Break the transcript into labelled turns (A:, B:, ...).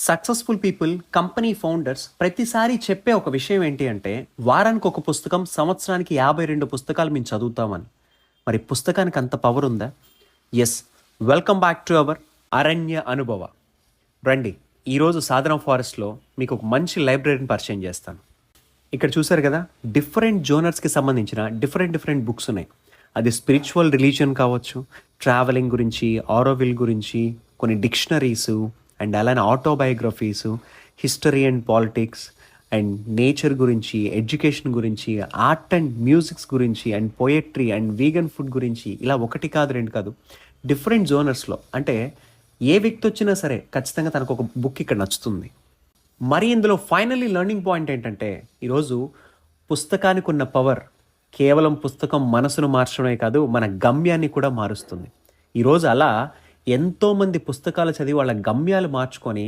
A: Successful people, company founders ప్రతిసారి చెప్పే ఒక విషయం ఏంటి అంటే, వారానికి ఒక పుస్తకం, సంవత్సరానికి 52 పుస్తకాలు మేము చదువుతామని. మరి పుస్తకానికి అంత పవర్ ఉందా? Yes. Welcome back to our Aranya Anubhava. రండి, ఈరోజు సాధన ఫారెస్ట్లో మీకు ఒక మంచి లైబ్రరీని పరిచయం చేస్తాను. ఇక్కడ చూసారు కదా, డిఫరెంట్ జోనర్స్కి సంబంధించిన డిఫరెంట్ బుక్స్ ఉన్నాయి. అది స్పిరిచువల్ రిలీజియన్ కావచ్చు, ట్రావెలింగ్ గురించి, ఆరోవిల్ గురించి, కొన్ని డిక్షనరీసు, అండ్ అలానే autobiographies, history and politics, and nature గురించి, ఎడ్యుకేషన్ గురించి, ఆర్ట్ అండ్ మ్యూజిక్స్ గురించి, and poetry and vegan food గురించి, ఇలా ఒకటి కాదు రెండు కాదు, డిఫరెంట్ జోనర్స్లో. అంటే ఏ వ్యక్తి వచ్చినా సరే ఖచ్చితంగా తనకు ఒక బుక్ ఇక్కడ నచ్చుతుంది. మరి ఇందులో ఫైనల్లీ లెర్నింగ్ పాయింట్ ఏంటంటే, ఈరోజు పుస్తకానికి ఉన్న పవర్ కేవలం పుస్తకం మనసును మార్చడమే కాదు, మన గమ్యాన్ని కూడా మారుస్తుంది. ఈరోజు అలా ఎంతోమంది పుస్తకాలు చదివి వాళ్ళ గమ్యాలు మార్చుకొని